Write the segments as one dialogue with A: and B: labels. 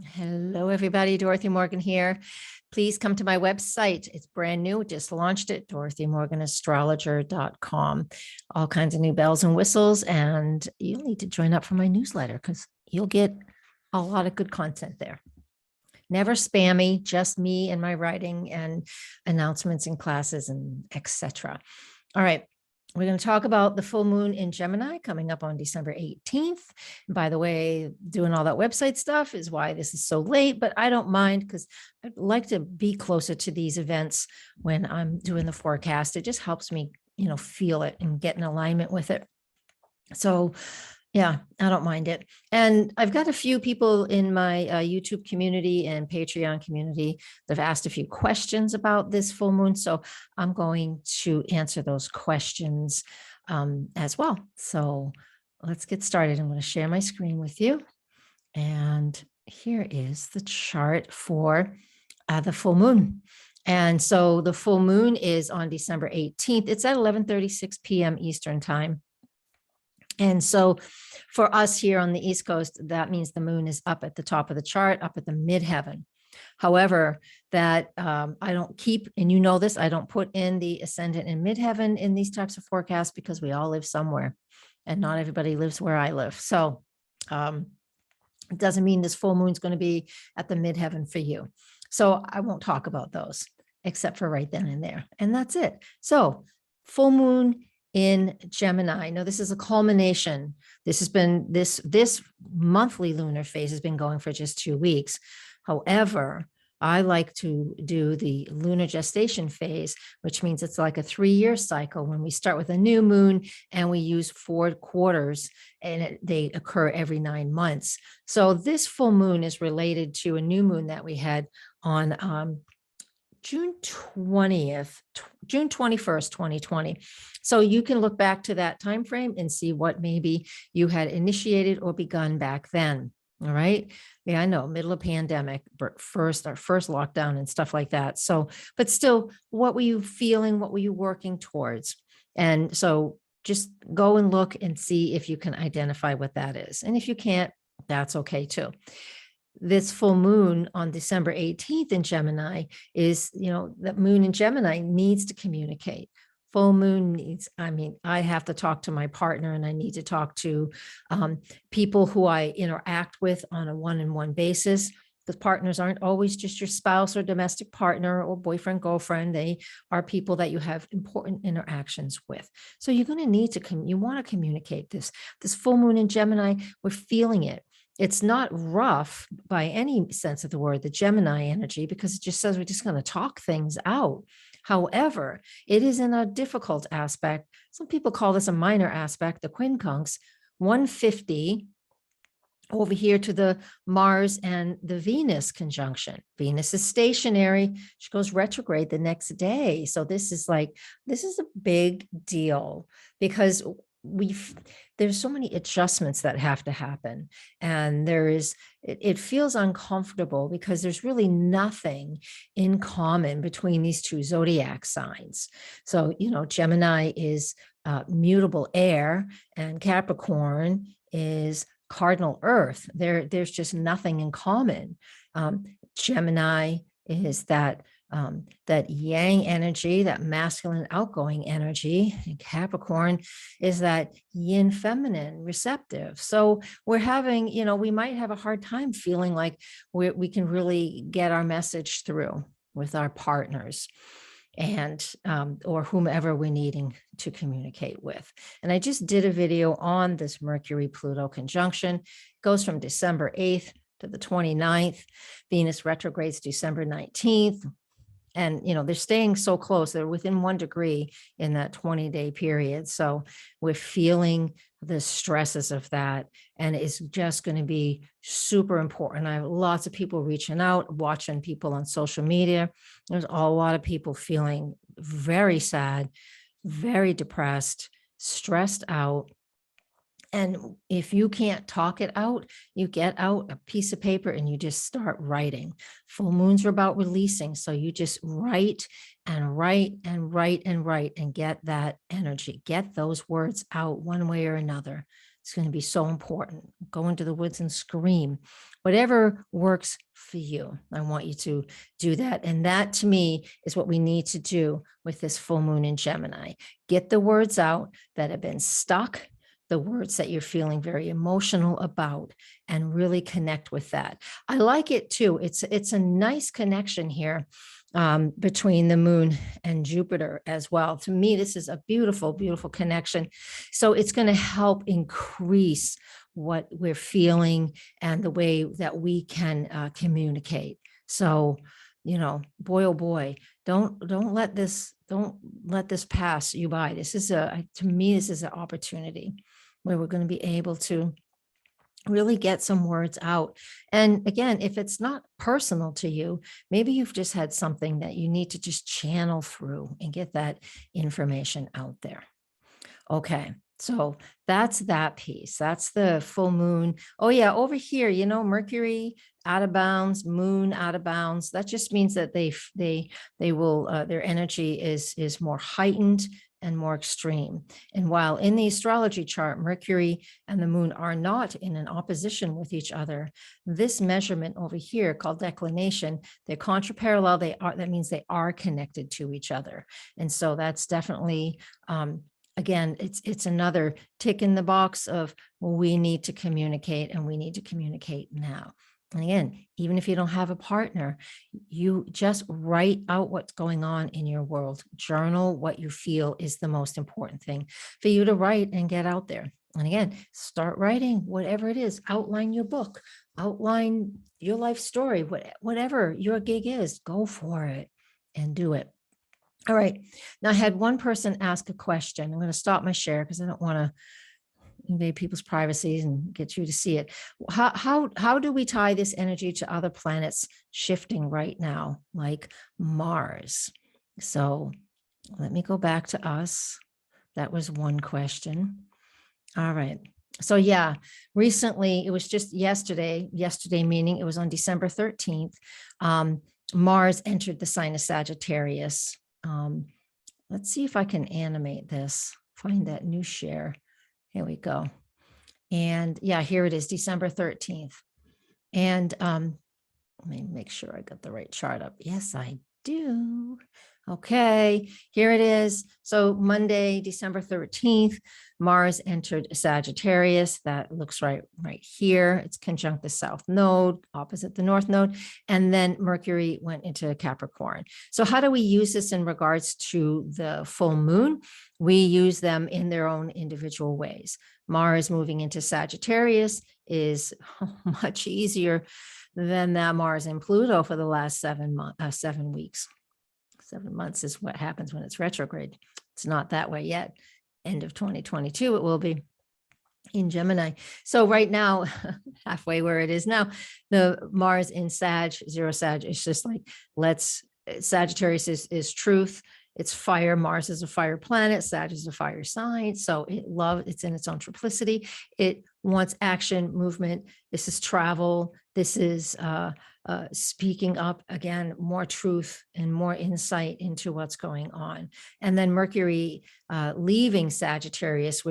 A: Hello, everybody. Dorothy Morgan here. Please come to my website. It's brand new. Just launched it, DorothyMorganAstrologer.com. All kinds of new bells and whistles. And you'll need to join up for my newsletter because you'll get a lot of good content there. Never spammy, just me and my writing and announcements and classes and etc. All right. We're going to talk about the full moon in Gemini coming up on December 18th. And by the way, doing all that website stuff is why this is so late, but I don't mind because I'd like to be closer to these events when I'm doing the forecast. It just helps me, feel it and get in alignment with it. So yeah, I don't mind it. And I've got a few people in my YouTube community and Patreon community that have asked a few questions about this full moon. So I'm going to answer those questions as well. So let's get started. I'm going to share my screen with you. And here is the chart for the full moon. And so the full moon is on December 18th. It's at 11:36 p.m. Eastern time. And so for us here on the East Coast, that means the moon is up at the top of the chart, up at the midheaven. However, that I don't keep, and you know this, I don't put in the ascendant and midheaven in these types of forecasts because we all live somewhere and not everybody lives where I live. So it doesn't mean this full moon is going to be at the midheaven for you. So I won't talk about those except for right then and there. And that's it. So full moon in Gemini. Now, this is a culmination. This has been this monthly lunar phase has been going for just 2 weeks. However, I like to do the lunar gestation phase, which means it's like a 3-year cycle when we start with a new moon and we use 4 quarters and they occur every 9 months. So this full moon is related to a new moon that we had on June 21st, 2020. So you can look back to that time frame and see what maybe you had initiated or begun back then. All right. Yeah, I know, middle of pandemic, our first lockdown and stuff like that. So, but still, what were you feeling? What were you working towards? And so just go and look and see if you can identify what that is. And if you can't, that's okay too. This full moon on December 18th in Gemini is, that moon in Gemini needs to communicate. Full moon needs, I have to talk to my partner and I need to talk to people who I interact with on a one-on-one basis. The partners aren't always just your spouse or domestic partner or boyfriend, girlfriend. They are people that you have important interactions with. So you're going to need to, you want to communicate this full moon in Gemini. We're feeling it. It's not rough by any sense of the word, the Gemini energy, because it just says we're just going to talk things out. However, it is in a difficult aspect. Some people call this a minor aspect, the quincunx 150 over here to the Mars and the Venus conjunction. Venus is stationary. She goes retrograde the next day. So this is a big deal because there's so many adjustments that have to happen. And it feels uncomfortable because there's really nothing in common between these two zodiac signs. So, Gemini is mutable air and Capricorn is cardinal earth. There's just nothing in common. Gemini is that yang energy, that masculine outgoing energy. And Capricorn is that yin feminine receptive. So we're having, we might have a hard time feeling like we can really get our message through with our partners and or whomever we're needing to communicate with. And I just did a video on this Mercury-Pluto conjunction. It goes from December 8th to the 29th. Venus retrogrades December 19th. And, they're staying so close. They're within 1 degree in that 20-day period. So we're feeling the stresses of that. And it's just going to be super important. I have lots of people reaching out, watching people on social media. There's a lot of people feeling very sad, very depressed, stressed out. And if you can't talk it out, you get out a piece of paper and you just start writing. Full moons are about releasing. So you just write and write and write and write and get that energy, get those words out one way or another. It's going to be so important. Go into the woods and scream. Whatever works for you. I want you to do that. And that to me is what we need to do with this full moon in Gemini. Get the words out that have been stuck, the words that you're feeling very emotional about, and really connect with that. I like it too. It's a nice connection here between the moon and Jupiter as well. To me, this is a beautiful, beautiful connection. So it's going to help increase what we're feeling and the way that we can communicate. So, boy, oh boy, don't let this pass you by. This is to me, this is an opportunity where we're going to be able to really get some words out. And again, if it's not personal to you, maybe you've just had something that you need to just channel through and get that information out there. Okay, so that's that piece. That's the full moon. Oh yeah, over here, Mercury out of bounds, moon out of bounds. That just means that they will their energy is more heightened and more extreme. And while in the astrology chart, Mercury and the moon are not in an opposition with each other, this measurement over here called declination, they're contraparallel. That means they are connected to each other. And so that's definitely, again, it's another tick in the box of, well, we need to communicate, and we need to communicate now. And again, even if you don't have a partner, you just write out what's going on in your world. Journal what you feel is the most important thing for you to write and get out there. And again, start writing whatever it is. Outline your book, outline your life story, whatever your gig is, go for it and do it. All right. Now, I had one person ask a question. I'm going to stop my share because I don't want to invade people's privacy and get you to see it. How do we tie this energy to other planets shifting right now, like Mars? So let me go back to us. That was one question. All right. So yeah, recently, it was just yesterday meaning it was on December 13th, Mars entered the sign of Sagittarius. Let's see if I can animate this, find that new share. Here we go. And yeah, here it is, December 13th. And let me make sure I got the right chart up. Yes, I do. Okay, here it is. So Monday, December 13th, Mars entered Sagittarius. That looks right here. It's conjunct the South Node, opposite the North Node. And then Mercury went into Capricorn. So how do we use this in regards to the full moon? We use them in their own individual ways. Mars moving into Sagittarius is much easier than that Mars and Pluto for the last 7 weeks. 7 months is what happens when it's retrograde. It's not that way yet. End of 2022, it will be in Gemini. So right now, halfway where it is now, the Mars in Sag, 0 Sag, it's just like, Sagittarius is truth. It's fire. Mars is a fire planet. Sag is a fire sign. So it's in its own triplicity. It wants action, movement. This is travel. This is speaking up, again, more truth and more insight into what's going on. And then Mercury leaving Sagittarius,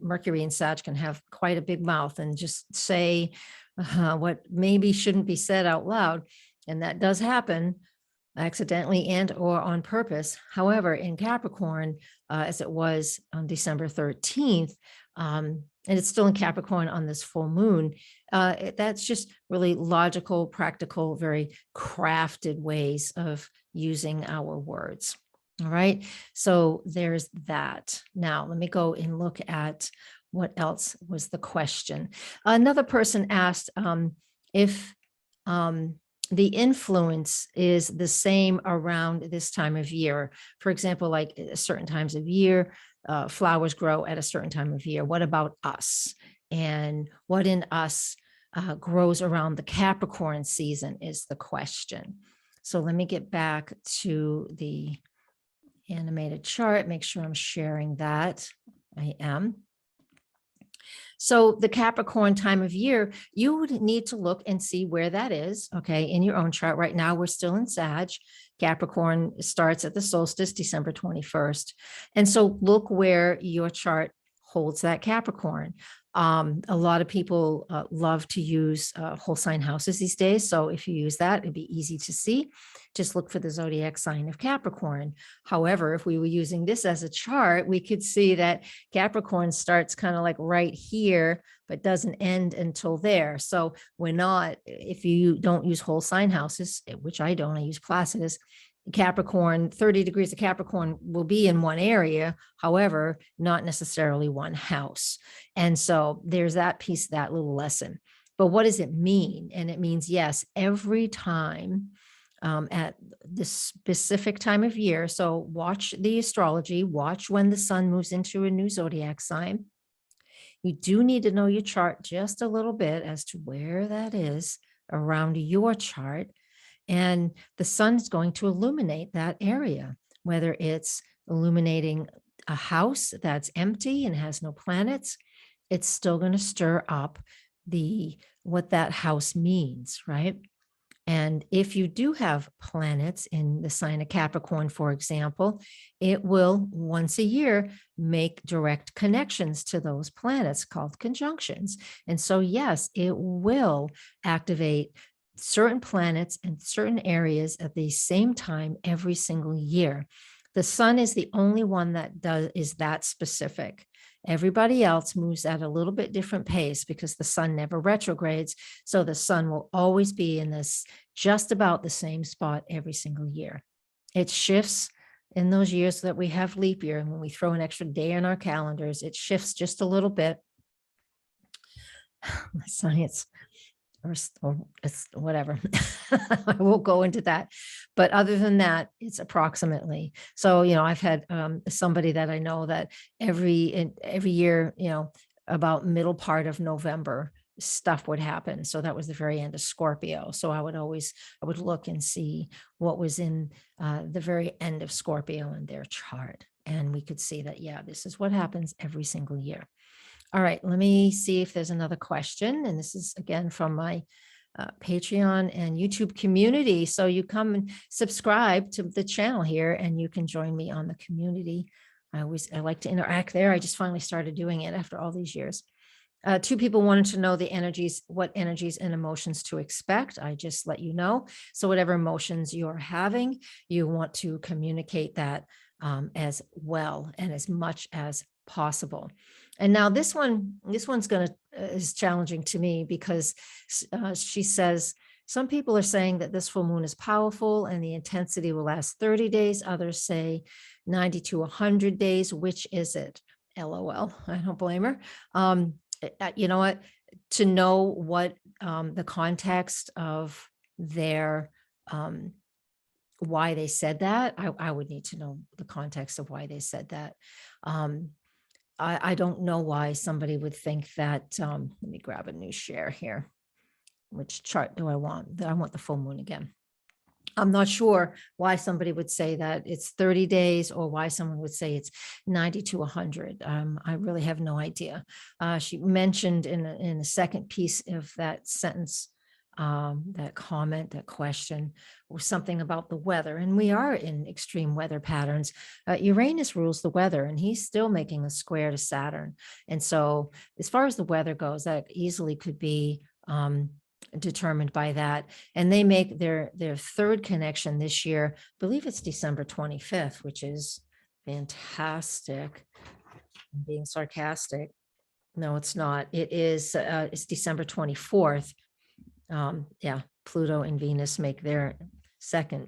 A: Mercury and Sag can have quite a big mouth and just say what maybe shouldn't be said out loud. And that does happen accidentally and or on purpose. However, in Capricorn, as it was on December 13th, and it's still in Capricorn on this full moon, that's just really logical, practical, very crafted ways of using our words. All right, so there's that. Now, let me go and look at what else was the question. Another person asked if the influence is the same around this time of year. For example, like certain times of year, flowers grow at a certain time of year. What about us? And what in us grows around the Capricorn season is the question. So let me get back to the animated chart, make sure I'm sharing that. I am. So the Capricorn time of year, you would need to look and see where that is, okay, in your own chart. Right now, we're still in Sag. Capricorn starts at the solstice, December 21st. And so look where your chart holds that Capricorn. A lot of people love to use whole sign houses these days. So if you use that, it'd be easy to see. Just look for the zodiac sign of Capricorn. However, if we were using this as a chart, we could see that Capricorn starts kind of like right here, but doesn't end until there. So we're not, if you don't use whole sign houses, which I don't, I use Placidus, Capricorn, 30 degrees of Capricorn will be in one area, however, not necessarily one house. And so there's that piece, that little lesson. But what does it mean? And it means, yes, every time at this specific time of year. So watch the astrology, watch when the sun moves into a new zodiac sign. You do need to know your chart just a little bit as to where that is around your chart. And the sun is going to illuminate that area, whether it's illuminating a house that's empty and has no planets, it's still going to stir up what that house means, right? And if you do have planets in the sign of Capricorn, for example, it will once a year make direct connections to those planets called conjunctions. And so, yes, it will activate certain planets and certain areas at the same time every single year. The sun is the only one that is that specific. Everybody else moves at a little bit different pace because the sun never retrogrades. So the sun will always be in this just about the same spot every single year. It shifts in those years that we have leap year. And when we throw an extra day in our calendars, it shifts just a little bit. Science. Or it's whatever. I won't go into that. But other than that, it's approximately. So, I've had somebody that I know that every year, about middle part of November, stuff would happen. So that was the very end of Scorpio. So I would look and see what was in the very end of Scorpio in their chart. And we could see that, yeah, this is what happens every single year. All right, let me see if there's another question. And this is again from my Patreon and YouTube community. So you come and subscribe to the channel here and you can join me on the community. I like to interact there. I just finally started doing it after all these years. Two people wanted to know what energies and emotions to expect. I just let you know. So whatever emotions you're having, you want to communicate that as well and as much as possible. And now this one's is challenging to me because she says, some people are saying that this full moon is powerful and the intensity will last 30 days. Others say 90 to 100 days. Which is it? LOL. I don't blame her. You know what? To know what the context of their why they said that, I would need to know the context of why they said that. I don't know why somebody would think that. Let me grab a new share here. Which chart do I want? I want the full moon again. I'm not sure why somebody would say that it's 30 days or why someone would say it's 90 to 100. I really have no idea. She mentioned in the second piece of that sentence, that comment, that question, was something about the weather. And we are in extreme weather patterns. Uranus rules the weather and he's still making a square to Saturn. And so as far as the weather goes, that easily could be determined by that. And they make their third connection this year. I believe it's December 25th, which is fantastic. I'm being sarcastic. No, it's not. It's December 24th. Yeah, Pluto and Venus make their second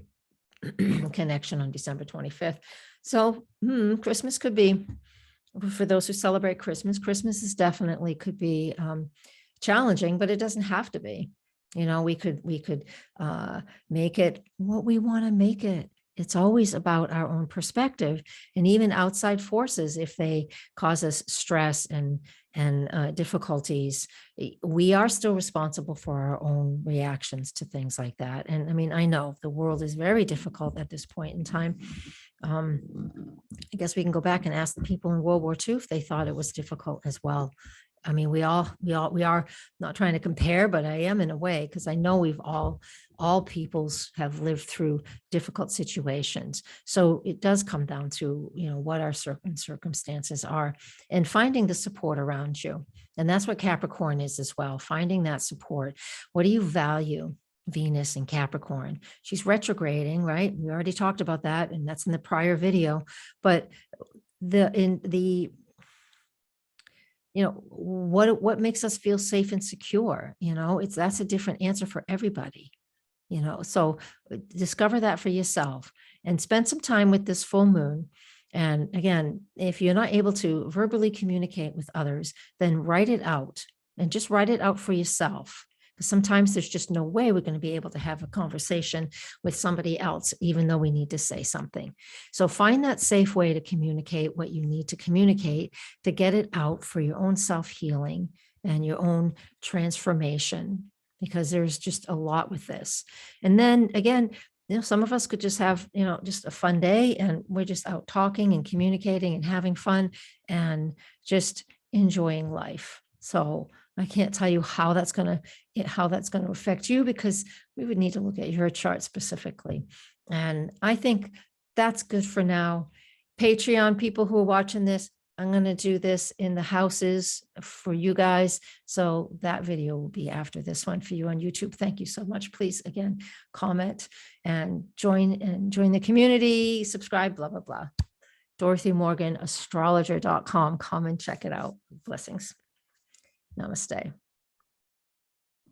A: connection on December 25th. So Christmas could be, for those who celebrate Christmas, Christmas is definitely could be challenging, but it doesn't have to be. We could make it what we want to make it. It's always about our own perspective, and even outside forces, if they cause us stress and difficulties, we are still responsible for our own reactions to things like that. And I mean, I know the world is very difficult at this point in time. I guess we can go back and ask the people in World War II if they thought it was difficult as well. I mean, we are not trying to compare, but I am in a way, because I know we've all peoples have lived through difficult situations. So it does come down to, what our circumstances are and finding the support around you. And that's what Capricorn is as well, finding that support. What do you value? Venus in Capricorn. She's retrograding, right? We already talked about that, and that's in the prior video. But what makes us feel safe and secure? That's a different answer for everybody. So discover that for yourself and spend some time with this full moon. And again, if you're not able to verbally communicate with others, then write it out, and just write it out for yourself. Because sometimes there's just no way we're going to be able to have a conversation with somebody else, even though we need to say something. So find that safe way to communicate what you need to communicate, to get it out for your own self-healing and your own transformation, because there's just a lot with this. And then again, some of us could just have, just a fun day, and we're just out talking and communicating and having fun and just enjoying life. So I can't tell you how that's going to affect you, because we would need to look at your chart specifically. And I think that's good for now. Patreon people who are watching this, I'm going to do this in the houses for you guys. So that video will be after this one for you on YouTube. Thank you so much. Please, again, comment and join the community, subscribe, blah, blah, blah. Dorothy Morgan, astrologer.com. Come and check it out. Blessings. Namaste.